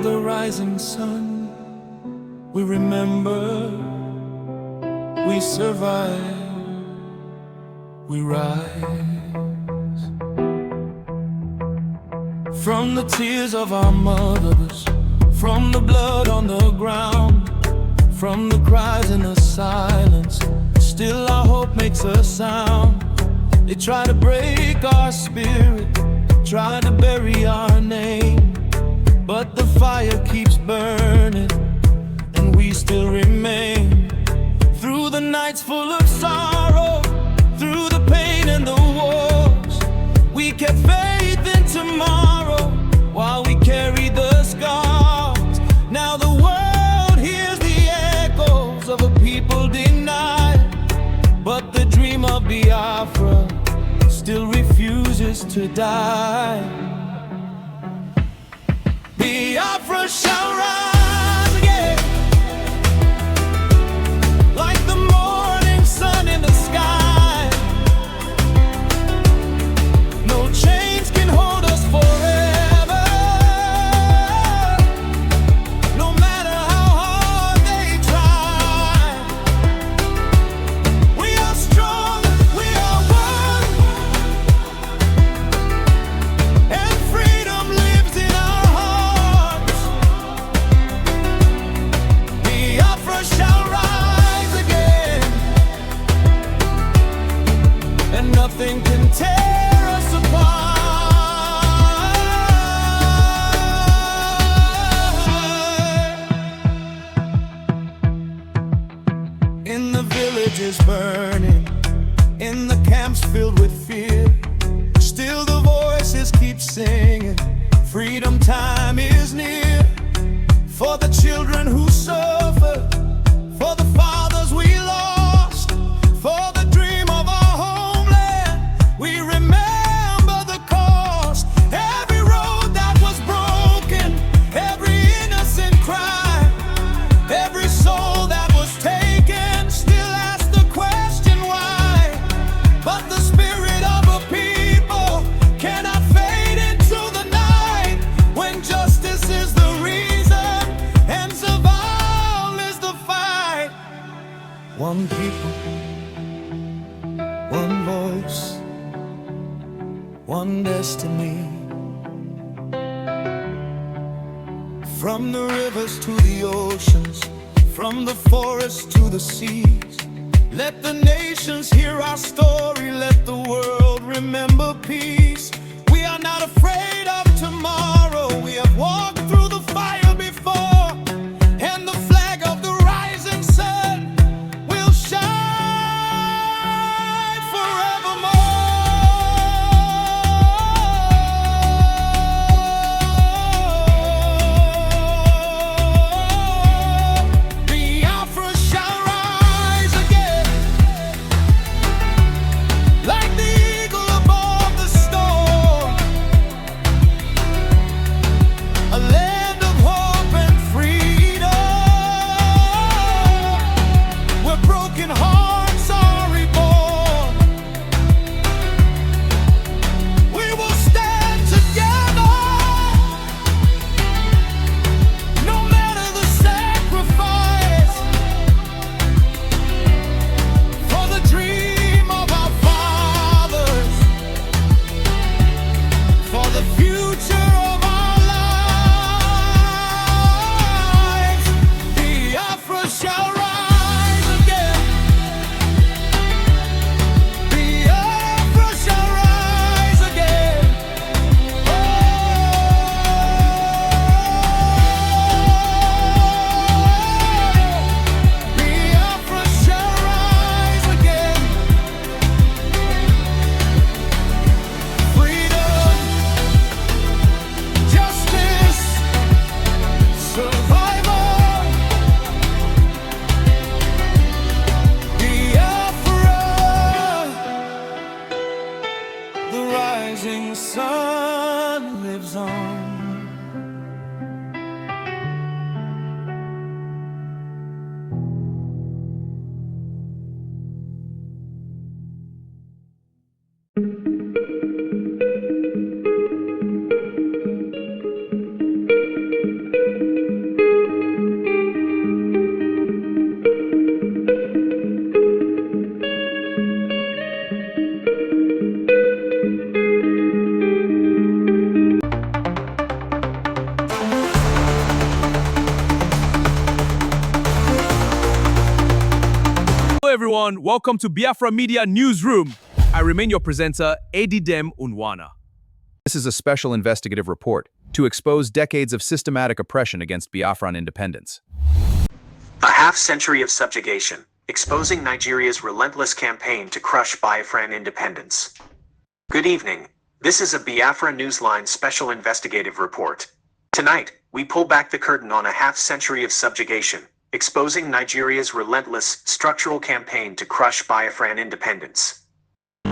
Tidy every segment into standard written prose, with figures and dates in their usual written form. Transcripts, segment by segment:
the rising sun, we remember, we survive, we rise. From the tears of our mothers, from the blood on the ground, from the cries in the silence, still our hope makes a sound. They try to break our spirit, try to bury our name, but the fire keeps burning, and we still remain. Through the nights full of sorrow, through the pain and the wars, we kept faith in tomorrow, while we carried the scars. Now the world hears the echoes of a people denied, but the dream of Biafra still refuses to die. Biafra shall rise again, like the morning sun in the sky. No chains can hold us forever, no matter how hard they try. We are strong, we are one, and freedom lives in our hearts. Biafra shall rise again, and nothing can tear us apart. In the villages burning, in the camps filled with fear, still the voices keep singing, freedom time is near. For the children who suffer, for the fathers we lost, for the dream of our homeland, we remember the cost. Every road that was broken, every innocent cry, every soul that was taken, still asks the question why. But the spirit of a people cannot fade into the night, when justice is the reason and survival is the fight. One people, one voice, one destiny. From the rivers to the oceans, from the forests to the seas, let the nations hear our story, let the world remember peace. We are not afraid of tomorrow, we have walked through the fire before, and the flag of the rising sun will shine forevermore. Biafra shall rise again, like the eagle above the storm, a everyone. Welcome to Biafra Media Newsroom. I remain your presenter, Edidem Unwana. This is a special investigative report to expose decades of systematic oppression against Biafran independence. A half-century of subjugation, exposing Nigeria's relentless campaign to crush Biafran independence. Good evening. This is a Biafra Newsline special investigative report. Tonight, we pull back the curtain on a half-century of subjugation, exposing Nigeria's relentless, structural campaign to crush Biafran independence.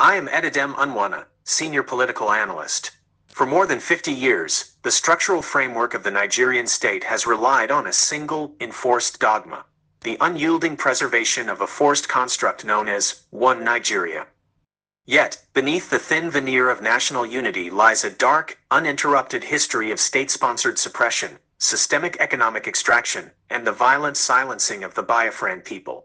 I am Edidem Unwana, senior political analyst. For more than 50 years, the structural framework of the Nigerian state has relied on a single, enforced dogma: the unyielding preservation of a forced construct known as One Nigeria. Yet, beneath the thin veneer of national unity lies a dark, uninterrupted history of state-sponsored suppression, systemic economic extraction, and the violent silencing of the Biafran people.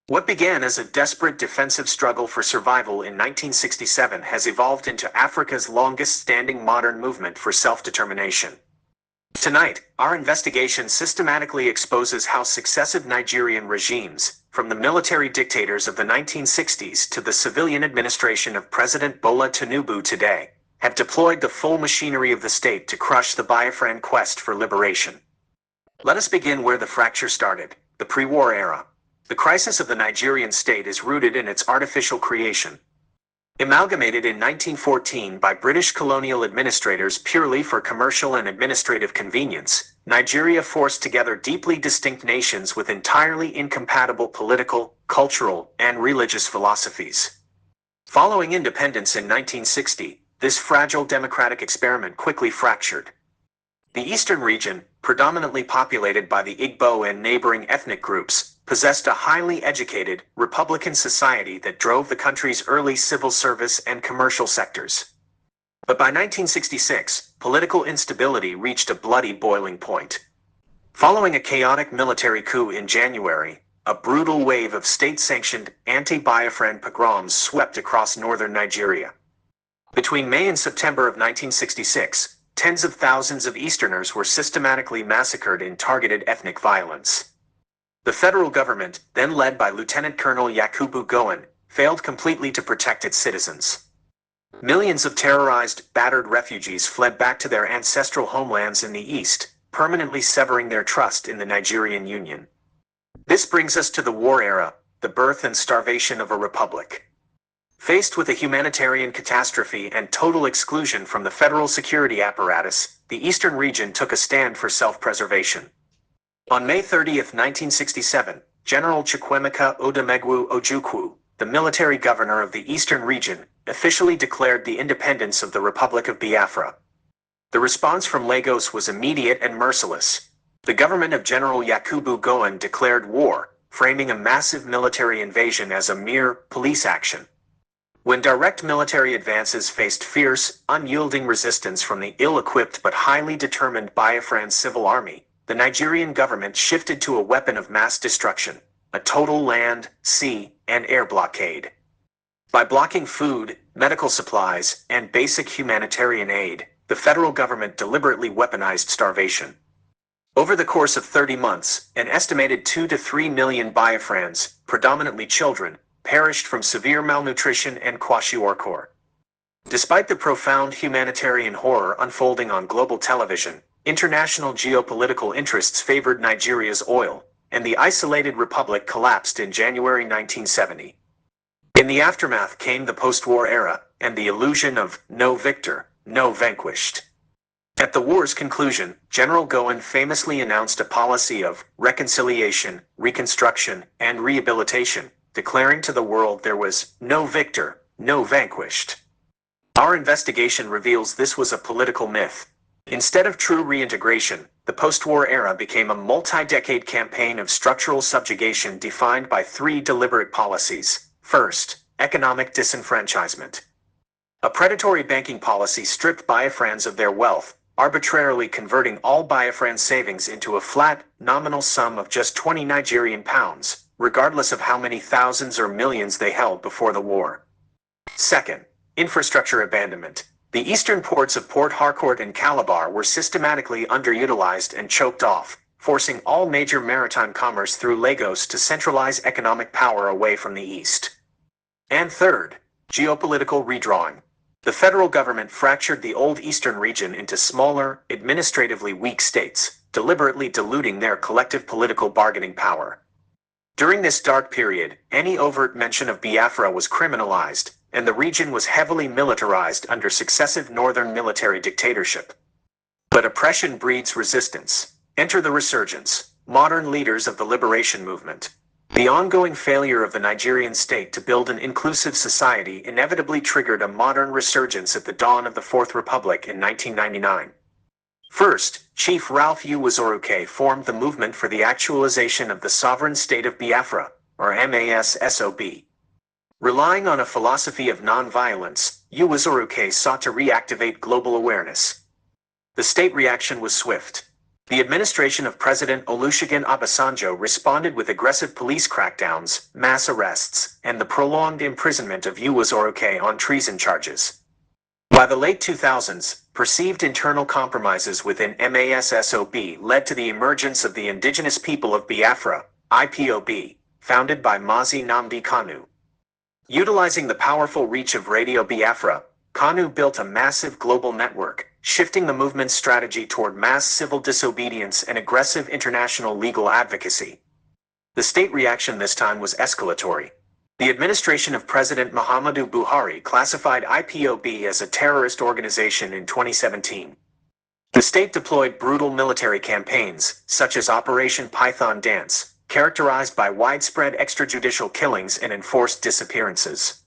What began as a desperate defensive struggle for survival in 1967 has evolved into Africa's longest-standing modern movement for self-determination. Tonight, our investigation systematically exposes how successive Nigerian regimes, from the military dictators of the 1960s to the civilian administration of President Bola Tinubu today, have deployed the full machinery of the state to crush the Biafran quest for liberation. Let us begin where the fracture started, the pre-war era. The crisis of the Nigerian state is rooted in its artificial creation. Amalgamated in 1914 by British colonial administrators purely for commercial and administrative convenience, Nigeria forced together deeply distinct nations with entirely incompatible political, cultural, and religious philosophies. Following independence in 1960, this fragile democratic experiment quickly fractured. The eastern region, predominantly populated by the Igbo and neighboring ethnic groups, possessed a highly educated, republican society that drove the country's early civil service and commercial sectors. But by 1966, political instability reached a bloody boiling point. Following a chaotic military coup in January, a brutal wave of state-sanctioned, anti-Biafran pogroms swept across northern Nigeria. Between May and September of 1966, tens of thousands of Easterners were systematically massacred in targeted ethnic violence. The federal government, then led by Lieutenant Colonel Yakubu Gowon, failed completely to protect its citizens. Millions of terrorized, battered refugees fled back to their ancestral homelands in the east, permanently severing their trust in the Nigerian Union. This brings us to the war era, the birth and starvation of a republic. Faced with a humanitarian catastrophe and total exclusion from the federal security apparatus, the eastern region took a stand for self-preservation. On May 30, 1967, General Chukwuemeka Odumegwu Ojukwu, the military governor of the eastern region, officially declared the independence of the Republic of Biafra. The response from Lagos was immediate and merciless. The government of General Yakubu Gowon declared war, framing a massive military invasion as a mere police action. When direct military advances faced fierce, unyielding resistance from the ill-equipped but highly determined Biafran civil army, the Nigerian government shifted to a weapon of mass destruction: a total land, sea, and air blockade. By blocking food, medical supplies, and basic humanitarian aid, the federal government deliberately weaponized starvation. Over the course of 30 months, an estimated 2 to 3 million Biafrans, predominantly children, perished from severe malnutrition and kwashiorkor. Despite the profound humanitarian horror unfolding on global television, international geopolitical interests favored Nigeria's oil, and the isolated republic collapsed in January 1970. In the aftermath came the post-war era, and the illusion of no victor, no vanquished. At the war's conclusion, General Gowon famously announced a policy of reconciliation, reconstruction, and rehabilitation, declaring to the world there was no victor, no vanquished. Our investigation reveals this was a political myth. Instead of true reintegration, the post-war era became a multi-decade campaign of structural subjugation defined by three deliberate policies. First, economic disenfranchisement. A predatory banking policy stripped Biafrans of their wealth, arbitrarily converting all Biafran savings into a flat, nominal sum of just 20 Nigerian pounds, regardless of how many thousands or millions they held before the war. Second, infrastructure abandonment. The eastern ports of Port Harcourt and Calabar were systematically underutilized and choked off, forcing all major maritime commerce through Lagos to centralize economic power away from the east. And third, geopolitical redrawing. The federal government fractured the old eastern region into smaller, administratively weak states, deliberately diluting their collective political bargaining power. During this dark period, any overt mention of Biafra was criminalized, and the region was heavily militarized under successive northern military dictatorship. But oppression breeds resistance. Enter the resurgence, modern leaders of the liberation movement. The ongoing failure of the Nigerian state to build an inclusive society inevitably triggered a modern resurgence at the dawn of the Fourth Republic in 1999. First, Chief Ralph Uwazuruke formed the Movement for the Actualization of the Sovereign State of Biafra, or MASSOB. Relying on a philosophy of nonviolence, Uwazuruke sought to reactivate global awareness. The state reaction was swift. The administration of President Olusegun Obasanjo responded with aggressive police crackdowns, mass arrests, and the prolonged imprisonment of Uwazuruke on treason charges. By the late 2000s, perceived internal compromises within MASSOB led to the emergence of the Indigenous People of Biafra, IPOB, founded by Mazi Nnamdi Kanu. Utilizing the powerful reach of Radio Biafra, Kanu built a massive global network, shifting the movement's strategy toward mass civil disobedience and aggressive international legal advocacy. The state reaction this time was escalatory. The administration of President Muhammadu Buhari classified IPOB as a terrorist organization in 2017. The state deployed brutal military campaigns, such as Operation Python Dance, characterized by widespread extrajudicial killings and enforced disappearances.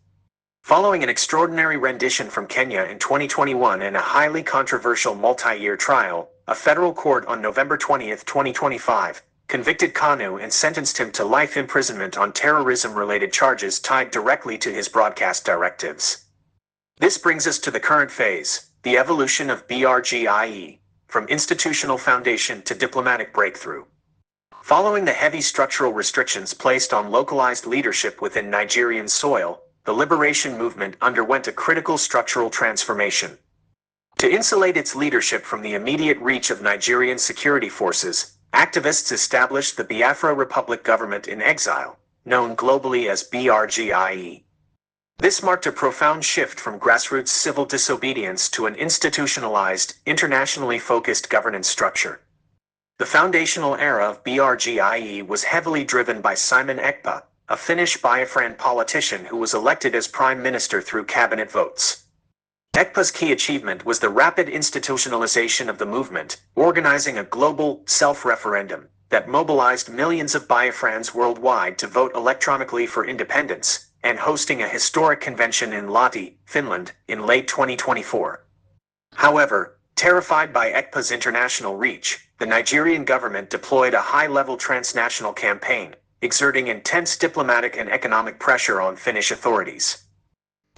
Following an extraordinary rendition from Kenya in 2021 and a highly controversial multi-year trial, a federal court on November 20, 2025, convicted Kanu and sentenced him to life imprisonment on terrorism-related charges tied directly to his broadcast directives. This brings us to the current phase, the evolution of BRGIE, from institutional foundation to diplomatic breakthrough. Following the heavy structural restrictions placed on localized leadership within Nigerian soil, the liberation movement underwent a critical structural transformation. To insulate its leadership from the immediate reach of Nigerian security forces, activists established the Biafra Republic Government in Exile, known globally as BRGIE. This marked a profound shift from grassroots civil disobedience to an institutionalized, internationally focused governance structure. The foundational era of BRGIE was heavily driven by Simon Ekpa, a Finnish Biafran politician who was elected as prime minister through cabinet votes. Ekpa's key achievement was the rapid institutionalization of the movement, organizing a global self-referendum that mobilized millions of Biafrans worldwide to vote electronically for independence, and hosting a historic convention in Lahti, Finland, in late 2024. However, terrified by Ekpa's international reach, the Nigerian government deployed a high-level transnational campaign, exerting intense diplomatic and economic pressure on Finnish authorities.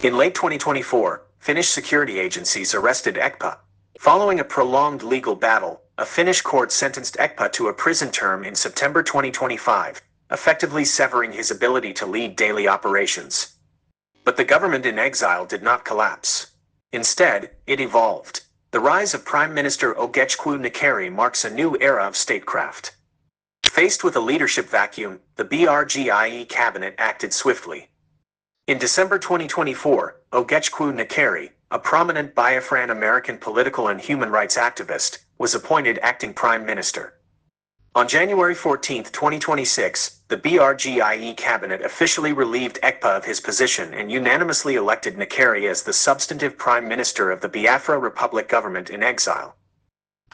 In late 2024, Finnish security agencies arrested Ekpa. Following a prolonged legal battle, a Finnish court sentenced Ekpa to a prison term in September 2025, effectively severing his ability to lead daily operations. But the government in exile did not collapse. Instead, it evolved. The rise of Prime Minister Ogechukwu Nakeri marks a new era of statecraft. Faced with a leadership vacuum, the BRGIE cabinet acted swiftly. In December 2024, Ogechukwu Nakeri, a prominent Biafran American political and human rights activist, was appointed acting prime minister. On January 14, 2026, the BRGIE cabinet officially relieved Ekpa of his position and unanimously elected Nakeri as the substantive prime minister of the Biafra Republic Government in Exile.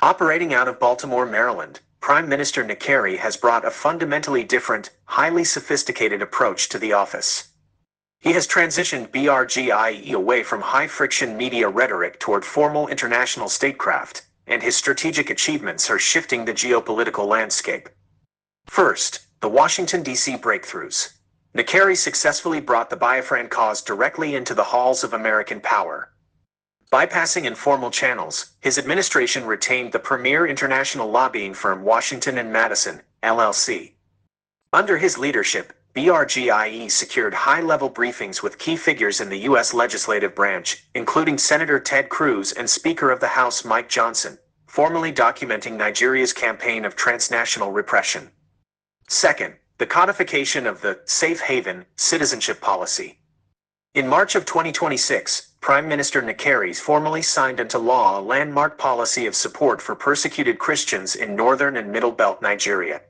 Operating out of Baltimore, Maryland, Prime Minister Nakeri has brought a fundamentally different, highly sophisticated approach to the office. He has transitioned BRGIE away from high-friction media rhetoric toward formal international statecraft, and his strategic achievements are shifting the geopolitical landscape. First, the Washington, D.C. breakthroughs. Nakeri successfully brought the Biafran cause directly into the halls of American power. Bypassing informal channels, his administration retained the premier international lobbying firm Washington and Madison, LLC. Under his leadership, BRGIE secured high-level briefings with key figures in the U.S. legislative branch, including Senator Ted Cruz and Speaker of the House Mike Johnson, formally documenting Nigeria's campaign of transnational repression. Second, the codification of the safe haven citizenship policy. In March of 2026, Prime Minister Nakeri formally signed into law a landmark policy of support for persecuted Christians in northern and middle belt Nigeria.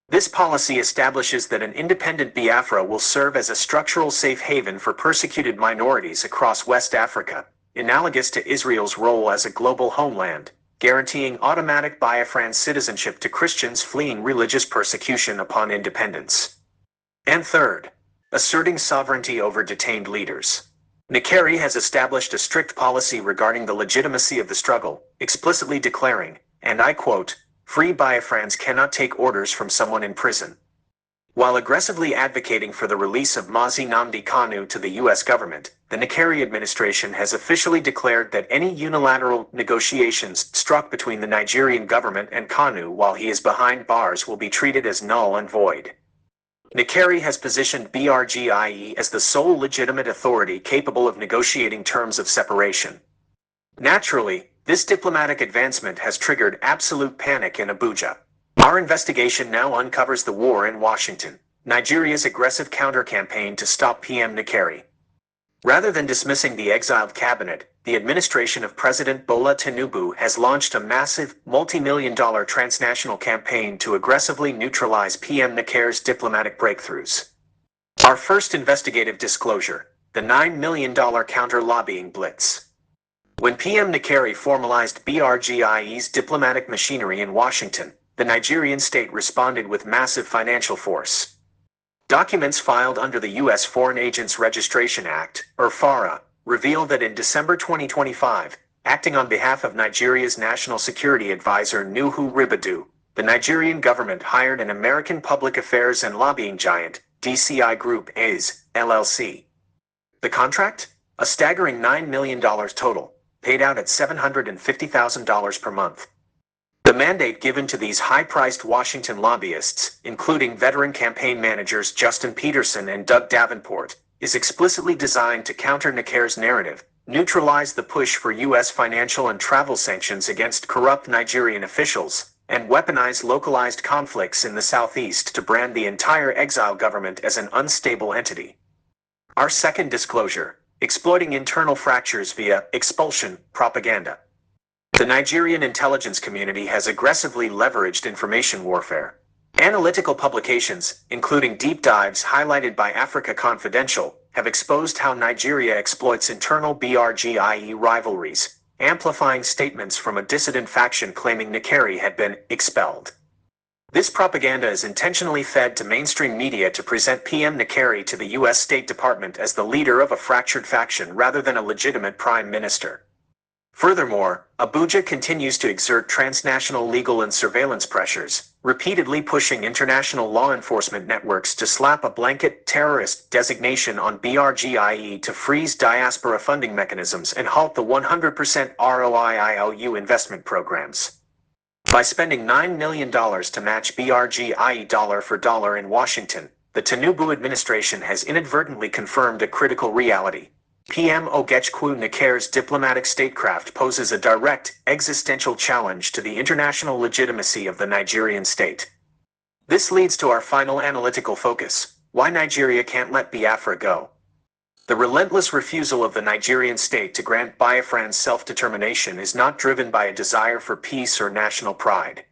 This policy establishes that an independent Biafra will serve as a structural safe haven for persecuted minorities across West Africa, analogous to Israel's role as a global homeland, guaranteeing automatic Biafran citizenship to Christians fleeing religious persecution upon independence. And third, asserting sovereignty over detained leaders. Nakeri has established a strict policy regarding the legitimacy of the struggle, explicitly declaring, and I quote, "Free Biafrans cannot take orders from someone in prison." While aggressively advocating for the release of Mazi Nnamdi Kanu to the U.S. government, the Nakeri administration has officially declared that any unilateral negotiations struck between the Nigerian government and Kanu while he is behind bars will be treated as null and void. Nakeri has positioned BRGIE as the sole legitimate authority capable of negotiating terms of separation. Naturally, this diplomatic advancement has triggered absolute panic in Abuja. Our investigation now uncovers the war in Washington, Nigeria's aggressive counter-campaign to stop PM Nakeri. Rather than dismissing the exiled cabinet, the administration of President Bola Tinubu has launched a massive, multi-million-dollar transnational campaign to aggressively neutralize PM Nakeri's diplomatic breakthroughs. Our first investigative disclosure, the $9 million counter-lobbying blitz. When PM Nakeri formalized BRGIE's diplomatic machinery in Washington, the Nigerian state responded with massive financial force. Documents filed under the U.S. Foreign Agents Registration Act, or FARA, reveal that in December 2025, acting on behalf of Nigeria's National Security Advisor Nuhu Ribadu, the Nigerian government hired an American public affairs and lobbying giant, DCI Group AIS, LLC. The contract? A staggering $9 million total, paid out at $750,000 per month. The mandate given to these high-priced Washington lobbyists, including veteran campaign managers Justin Peterson and Doug Davenport, is explicitly designed to counter Nakeri's narrative, neutralize the push for U.S. financial and travel sanctions against corrupt Nigerian officials, and weaponize localized conflicts in the southeast to brand the entire exile government as an unstable entity. Our second disclosure, exploiting internal fractures via expulsion propaganda. The Nigerian intelligence community has aggressively leveraged information warfare. Analytical publications, including deep dives highlighted by Africa Confidential, have exposed how Nigeria exploits internal BRGIE rivalries, amplifying statements from a dissident faction claiming Nakeri had been expelled. This propaganda is intentionally fed to mainstream media to present PM Nakeri to the U.S. State Department as the leader of a fractured faction rather than a legitimate prime minister. Furthermore, Abuja continues to exert transnational legal and surveillance pressures, repeatedly pushing international law enforcement networks to slap a blanket terrorist designation on BRGIE to freeze diaspora funding mechanisms and halt the 100% ROI IOU investment programs. By spending $9 million to match BRGIE dollar for dollar in Washington, the Tinubu administration has inadvertently confirmed a critical reality. PM Ogechukwu Nakeri's diplomatic statecraft poses a direct, existential challenge to the international legitimacy of the Nigerian state. This leads to our final analytical focus: why Nigeria can't let Biafra go. The relentless refusal of the Nigerian state to grant Biafran self-determination is not driven by a desire for peace or national pride.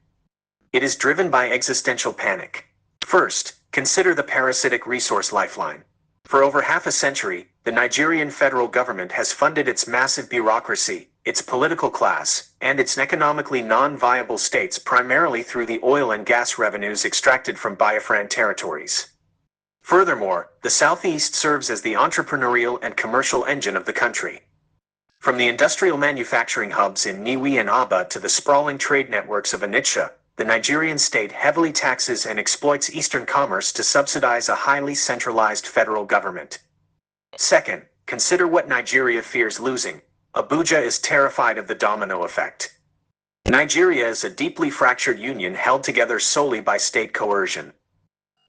It is driven by existential panic. First, consider the parasitic resource lifeline. For over half a century, the Nigerian federal government has funded its massive bureaucracy, its political class, and its economically non-viable states primarily through the oil and gas revenues extracted from Biafran territories. Furthermore, the Southeast serves as the entrepreneurial and commercial engine of the country. From the industrial manufacturing hubs in Niwi and Aba to the sprawling trade networks of Onitsha, the Nigerian state heavily taxes and exploits Eastern commerce to subsidize a highly centralized federal government. Second, consider what Nigeria fears losing. Abuja is terrified of the domino effect. Nigeria is a deeply fractured union held together solely by state coercion.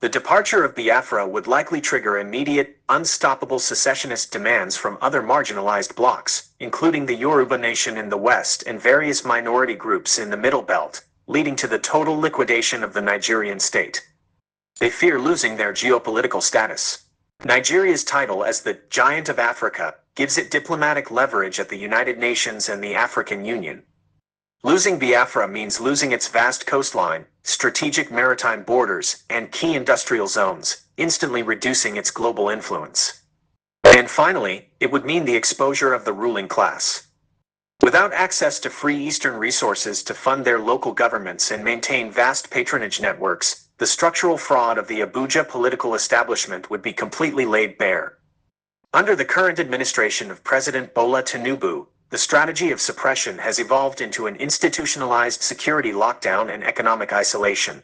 The departure of Biafra would likely trigger immediate, unstoppable secessionist demands from other marginalized blocs, including the Yoruba nation in the West and various minority groups in the Middle Belt, leading to the total liquidation of the Nigerian state. They fear losing their geopolitical status. Nigeria's title as the Giant of Africa gives it diplomatic leverage at the United Nations and the African Union. Losing Biafra means losing its vast coastline, strategic maritime borders, and key industrial zones, instantly reducing its global influence. And finally, it would mean the exposure of the ruling class. Without access to free Eastern resources to fund their local governments and maintain vast patronage networks, the structural fraud of the Abuja political establishment would be completely laid bare. Under the current administration of President Bola Tinubu, the strategy of suppression has evolved into an institutionalized security lockdown and economic isolation.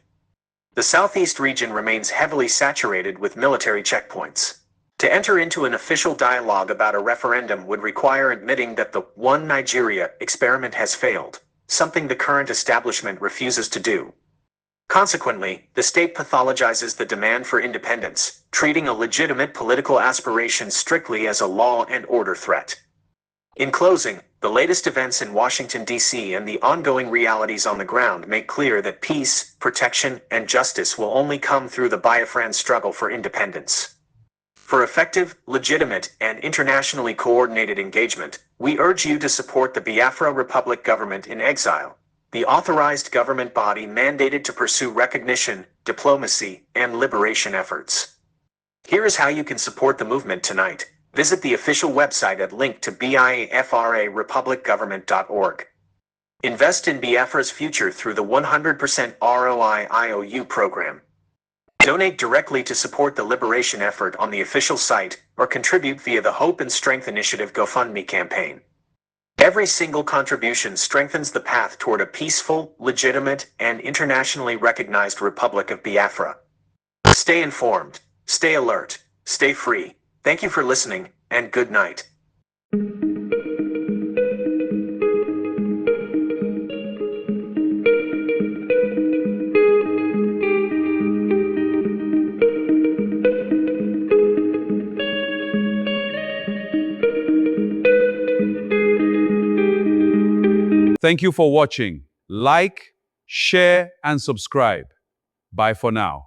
The southeast region remains heavily saturated with military checkpoints. To enter into an official dialogue about a referendum would require admitting that the One Nigeria experiment has failed, something the current establishment refuses to do. Consequently, the state pathologizes the demand for independence, treating a legitimate political aspiration strictly as a law and order threat. In closing, the latest events in Washington, D.C. and the ongoing realities on the ground make clear that peace, protection, and justice will only come through the Biafran struggle for independence. For effective, legitimate, and internationally coordinated engagement, we urge you to support the Biafra Republic government in exile, the authorized government body mandated to pursue recognition, diplomacy, and liberation efforts. Here is how you can support the movement tonight. Visit the official website at link to biafrarepublicgovernment.org. Invest in Biafra's future through the 100% ROI IOU program. Donate directly to support the liberation effort on the official site, or contribute via the Hope and Strength Initiative GoFundMe campaign. Every single contribution strengthens the path toward a peaceful, legitimate, and internationally recognized Republic of Biafra. Stay informed, stay alert, stay free. Thank you for listening, and good night. Thank you for watching. Like, share, and subscribe. Bye for now.